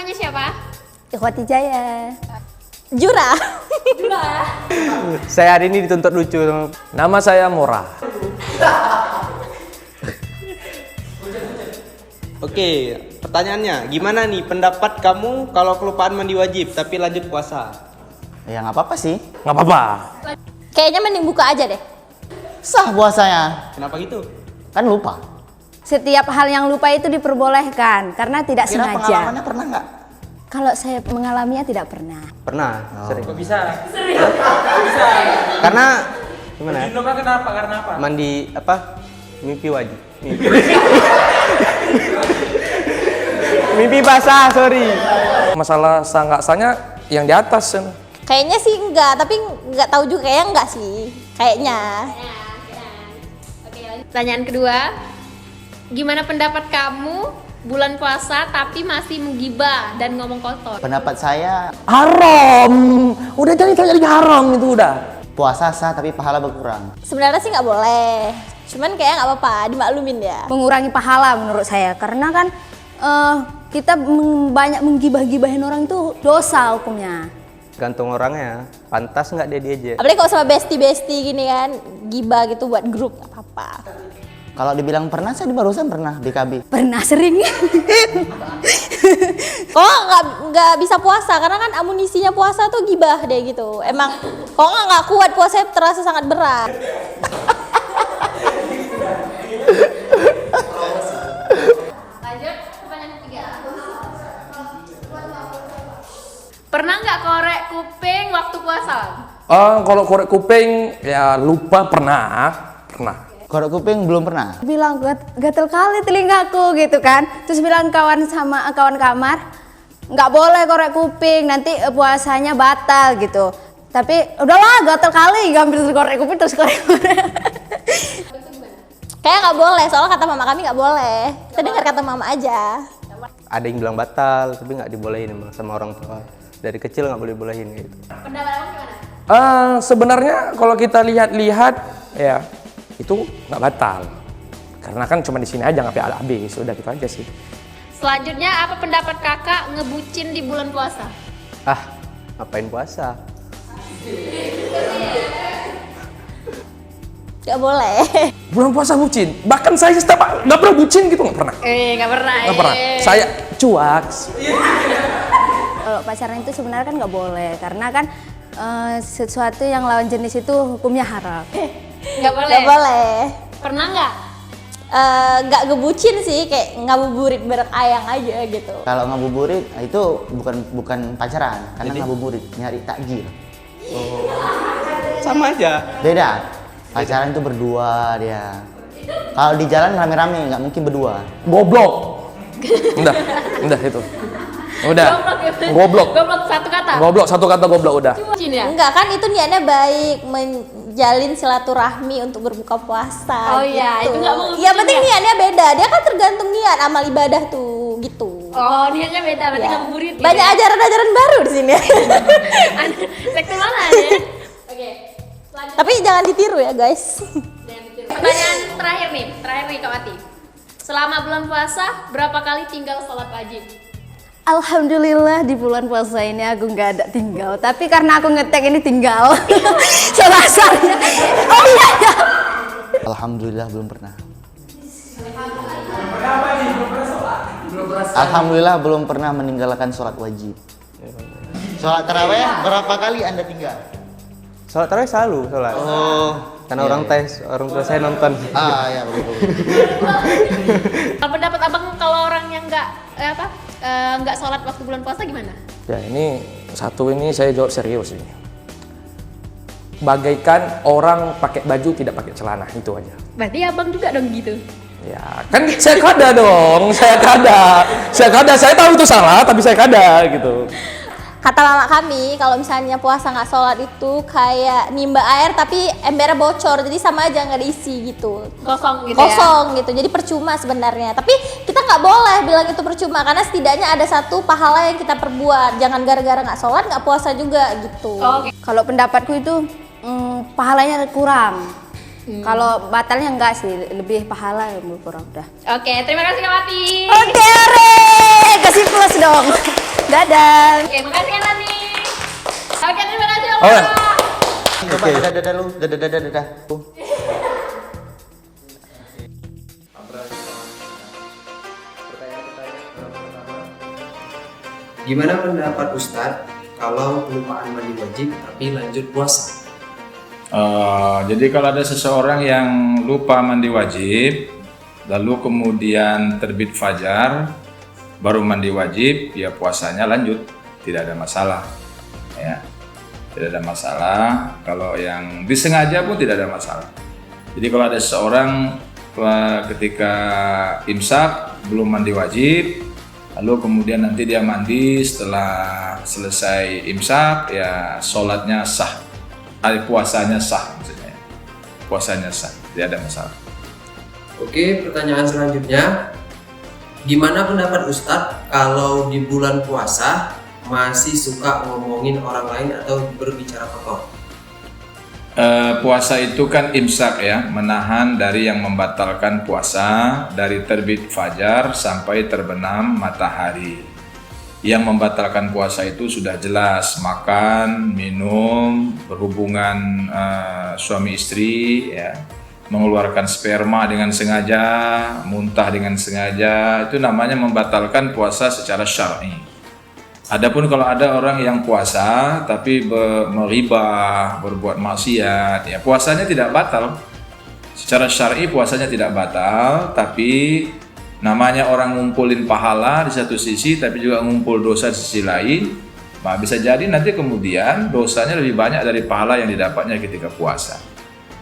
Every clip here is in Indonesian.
namanya siapa? Ikhwati Jaya. Jura. Saya hari ini dituntut lucu. Nama saya Mora. Oke, pertanyaannya, gimana nih pendapat kamu kalau kelupaan mandi wajib tapi lanjut puasa? Ya nggak apa-apa sih. Nggak apa-apa. Kayaknya mending buka aja deh. Sah puasanya. Kenapa gitu? Kan lupa. Setiap hal yang lupa itu diperbolehkan karena tidak Kira sengaja. pengalamannya pernah nggak? Kalau saya mengalaminya tidak pernah. Pernah, sering. Kok bisa? Karena gimana? ya? Kenapa? Karena apa? Mandi apa? Mimpi wajib. Mimpi basah, sorry. Masalah sah nggak sahnya yang di atas. Kayaknya sih enggak, tapi enggak tahu juga, kayaknya enggak sih. Kayaknya. Oke, lanjut. Pertanyaan kedua. Gimana pendapat kamu bulan puasa tapi masih menggibah dan ngomong kotor? Pendapat saya Haram. Udah jadi haram itu udah. puasa sah tapi pahala berkurang. Sebenarnya sih nggak boleh. Cuman kayaknya nggak apa-apa, dimaklumin ya. Mengurangi pahala menurut saya karena kan kita banyak menggibah-gibahin orang itu dosa hukumnya. Gantung orangnya, pantas nggak dia diejek? Apalagi kalau sama bestie-bestie gini kan, gibah gitu buat grup, nggak apa-apa. Kalau dibilang pernah, saya barusan pernah di KB. Pernah sering. Kok nggak bisa puasa karena kan amunisinya puasa tuh gibah deh gitu. Emang kok nggak kuat puasanya terasa sangat berat. Lanjut, pertanyaan ketiga. Pernah nggak korek kuping waktu puasa? Kalau korek kuping ya lupa pernah. Korek kuping belum pernah. Bilang gatel kali telingaku gitu kan. Terus bilang kawan kamar, nggak boleh korek kuping nanti puasanya batal gitu. Tapi udahlah gatel kali, ambil korek kuping terus korek. Kayak nggak boleh, soalnya kata mama kami nggak boleh. Kita dengar kata mama aja. Ada yang bilang batal, tapi nggak dibolehin emang sama orang tua. Dari kecil nggak boleh-bolehin gitu. Pendapat abang gimana? Sebenarnya kalau kita lihat-lihat ya itu nggak batal. Karena kan cuma di sini aja nggak sampai habis, udah gitu aja sih. Selanjutnya, apa pendapat kakak ngebucin di bulan puasa? Ah, ngapain puasa? Nggak boleh. Bulan puasa bucin. Bahkan saya setiap nggak pernah bucin gitu, nggak pernah. Nggak pernah. Nggak pernah. Saya cuak. Kalau pacaran itu sebenarnya kan nggak boleh karena kan sesuatu yang lawan jenis itu hukumnya haram. Nggak boleh. Nggak boleh. Pernah nggak? Nggak ngebucin sih, kayak ngabuburit bareng ayang aja gitu. Kalau ngabuburit itu bukan pacaran, karena ngabuburit nyari takjil. Sama aja. Beda. Pacaran itu berdua dia. Kalau di jalan rame-rame nggak mungkin berdua. Goblok. Udah itu. Udah. Goblok. Goblok satu kata. Goblok satu kata goblok udah. Bucin ya? Enggak kan, itu niatnya baik, menjalin silaturahmi untuk berbuka puasa. Oh iya, gitu. itu nggak mau Yang penting ngebucin ya? niatnya beda, dia kan tergantung niat amal ibadah tuh gitu. Oh, niatnya beda, berarti Ya. ngabuburit. Banyak ajaran-ajaran baru di sini. Sekte mana ya? Oke. Selanjutnya. Tapi jangan ditiru ya guys. Pertanyaan terakhir nih Kak Wati. Selama bulan puasa, berapa kali tinggal sholat wajib? Alhamdulillah di bulan puasa ini aku nggak ada tinggal. Tapi karena aku ngetek ini tinggal. Selasarnya. Oh iya. Alhamdulillah belum pernah. Alhamdulillah belum pernah meninggalkan sholat wajib. Sholat taraweh berapa kali Anda tinggal? Sholat tarawih selalu sholat. Oh, Karena orang tua saya nonton. ya begitu. Kalau pendapat abang kalau orang yang nggak sholat waktu bulan puasa gimana? Ya ini saya jawab serius ini. Bagaikan orang pakai baju tidak pakai celana, itu aja. Berarti abang juga dong gitu. Ya kan saya kada dong, saya kada, saya tahu itu salah tapi saya kada gitu. Kata mama kami, kalau misalnya puasa nggak sholat itu kayak nimba air tapi embernya bocor, jadi sama aja nggak diisi gitu. Kosong gitu Kosong gitu, jadi percuma sebenarnya. Tapi kita nggak boleh bilang itu percuma karena setidaknya ada satu pahala yang kita perbuat. Jangan gara-gara nggak sholat nggak puasa juga gitu. ya? Oke. Kalau pendapatku itu pahalanya kurang. Kalau batalnya enggak sih, lebih pahala yang berkurang udah. Oke, terima kasih Kak Wati. Oke, kasih plus dong. Dadah. Oke, makasih ya Nani. Oke, terima kasih Oh, Om. Coba dadah lu, dadah. Gimana pendapat Ustadz kalau kelupaan mandi wajib tapi lanjut puasa? Jadi kalau ada seseorang yang lupa mandi wajib, lalu kemudian terbit fajar, baru mandi wajib, ya puasanya lanjut, tidak ada masalah. Ya, tidak ada masalah. Kalau yang disengaja pun tidak ada masalah. Jadi kalau ada seseorang ketika imsak belum mandi wajib, lalu kemudian nanti dia mandi setelah selesai imsak, ya sholatnya sah. Puasanya sah maksudnya. Puasanya sah, tidak ada masalah. Oke, pertanyaan selanjutnya. Gimana pendapat Ustadz kalau di bulan puasa masih suka ngomongin orang lain atau berbicara kotor? Puasa itu kan imsak ya, menahan dari yang membatalkan puasa dari terbit fajar sampai terbenam matahari. Yang membatalkan puasa itu sudah jelas, makan, minum, berhubungan suami istri, ya, mengeluarkan sperma dengan sengaja, muntah dengan sengaja, itu namanya membatalkan puasa secara syar'i. Adapun kalau ada orang yang puasa tapi meribah, berbuat maksiat, ya puasanya tidak batal. Secara syar'i puasanya tidak batal, tapi namanya orang ngumpulin pahala di satu sisi tapi juga ngumpul dosa di sisi lain. Nah, bisa jadi nanti kemudian dosanya lebih banyak dari pahala yang didapatnya ketika puasa.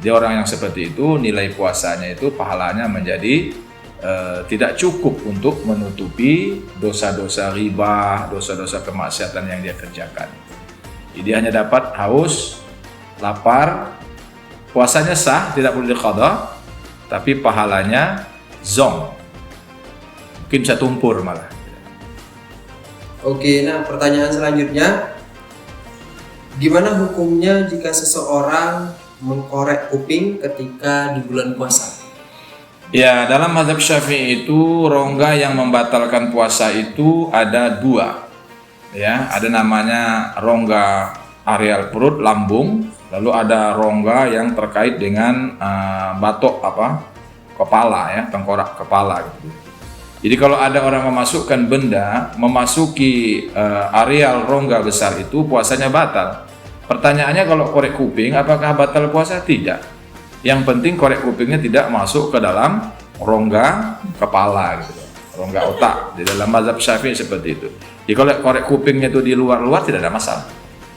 Jadi orang yang seperti itu nilai puasanya itu pahalanya menjadi tidak cukup untuk menutupi dosa-dosa riba, dosa-dosa kemaksiatan yang dia kerjakan. Jadi dia hanya dapat haus, lapar, puasanya sah, tidak perlu diqadha, tapi pahalanya zong. Mungkin bisa tumpur malah. Oke, nah pertanyaan selanjutnya. Gimana hukumnya jika seseorang mengkorek kuping ketika di bulan puasa? Ya, dalam mazhab Syafi'i itu rongga yang membatalkan puasa itu ada dua. Ya, ada namanya rongga areal perut, lambung, lalu ada rongga yang terkait dengan batok kepala ya, tengkorak kepala gitu. Jadi kalau ada orang memasukkan benda memasuki areal rongga besar itu puasanya batal. Pertanyaannya kalau korek kuping apakah batal puasa? Tidak. Yang penting korek kupingnya tidak masuk ke dalam rongga kepala gitu. Rongga otak. Di dalam mazhab Syafi'i seperti itu. Jadi kalau korek kupingnya itu di luar-luar tidak ada masalah.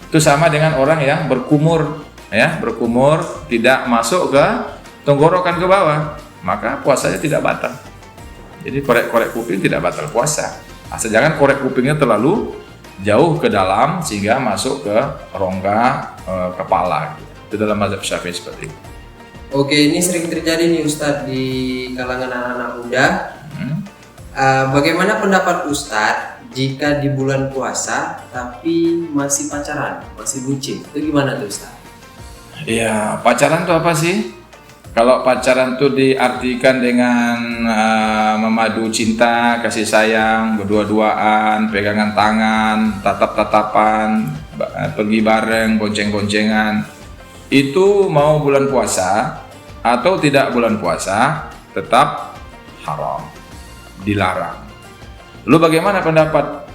Itu sama dengan orang yang berkumur ya, berkumur tidak masuk ke tenggorokan ke bawah, maka puasanya tidak batal. Jadi korek kuping tidak batal puasa. Asal jangan korek kupingnya terlalu jauh ke dalam sehingga masuk ke rongga kepala. Itu dalam mazhab Syafi'i seperti itu. Oke, ini sering terjadi nih Ustadz di kalangan anak-anak muda. Bagaimana pendapat Ustadz jika di bulan puasa tapi masih pacaran, masih bucin? Itu gimana tuh Ustadz? Ya, pacaran itu apa sih? Kalau pacaran itu diartikan dengan memadu cinta, kasih sayang, berdua-duaan, pegangan tangan, tatap-tatapan, pergi bareng, bonceng-boncengan. Itu mau bulan puasa atau tidak bulan puasa tetap haram, dilarang. Lalu bagaimana pendapat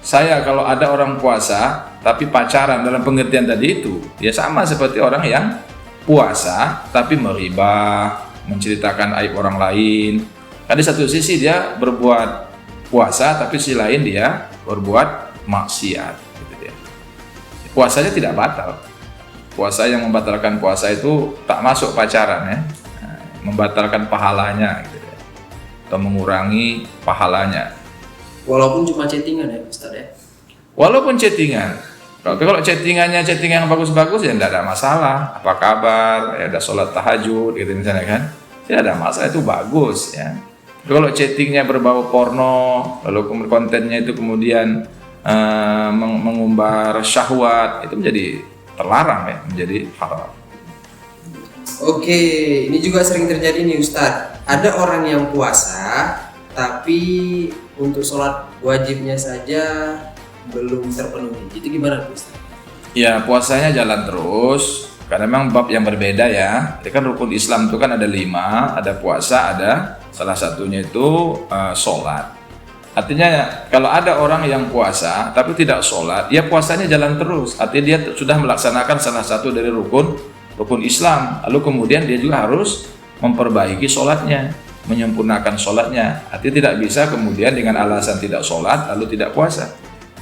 saya kalau ada orang puasa tapi pacaran dalam pengertian tadi itu? Ya sama seperti orang yang puasa tapi meribah, menceritakan aib orang lain. Kan di satu sisi dia berbuat puasa tapi di sisi lain dia berbuat maksiat gitu dia. Puasanya tidak batal. Puasa yang membatalkan puasa itu tak masuk pacaran ya. Membatalkan pahalanya gitu ya. Atau mengurangi pahalanya. Walaupun cuma chattingan ya Ustadz ya? Walaupun chattingan. Tapi kalau chattingannya chattingan yang bagus-bagus ya tidak ada masalah. Apa kabar? Ya ada sholat tahajud gitu misalnya kan. Tidak ada masalah, itu bagus ya. Tapi kalau chattingnya berbau porno, lalu kontennya itu kemudian mengumbar syahwat, itu menjadi terlarang ya, menjadi haram. Oke, ini juga sering terjadi nih Ustadz. Ada orang yang puasa tapi untuk sholat wajibnya saja belum terpenuhi. Itu gimana Ustaz? Ya, puasanya jalan terus. Karena memang bab yang berbeda ya. Jadi kan rukun Islam itu kan ada 5, ada puasa, ada salah satunya itu sholat. Artinya kalau ada orang yang puasa tapi tidak sholat, ya puasanya jalan terus. Artinya dia sudah melaksanakan salah satu dari rukun Islam. Lalu kemudian dia juga harus memperbaiki sholatnya, menyempurnakan sholatnya. Artinya tidak bisa kemudian dengan alasan tidak sholat lalu tidak puasa.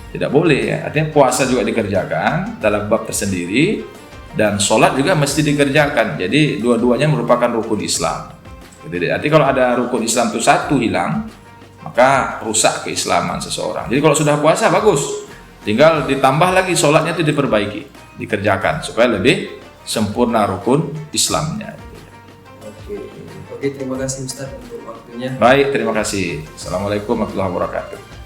Tidak boleh ya. Artinya puasa juga dikerjakan dalam bab tersendiri. Dan sholat juga mesti dikerjakan. Jadi dua-duanya merupakan rukun Islam. Jadi kalau ada rukun Islam itu satu hilang, maka rusak keislaman seseorang. Jadi kalau sudah puasa bagus, tinggal ditambah lagi sholatnya itu diperbaiki, dikerjakan supaya lebih sempurna rukun Islamnya. Oke, terima kasih Ustaz untuk waktunya. Baik, terima kasih. Assalamualaikum warahmatullahi wabarakatuh.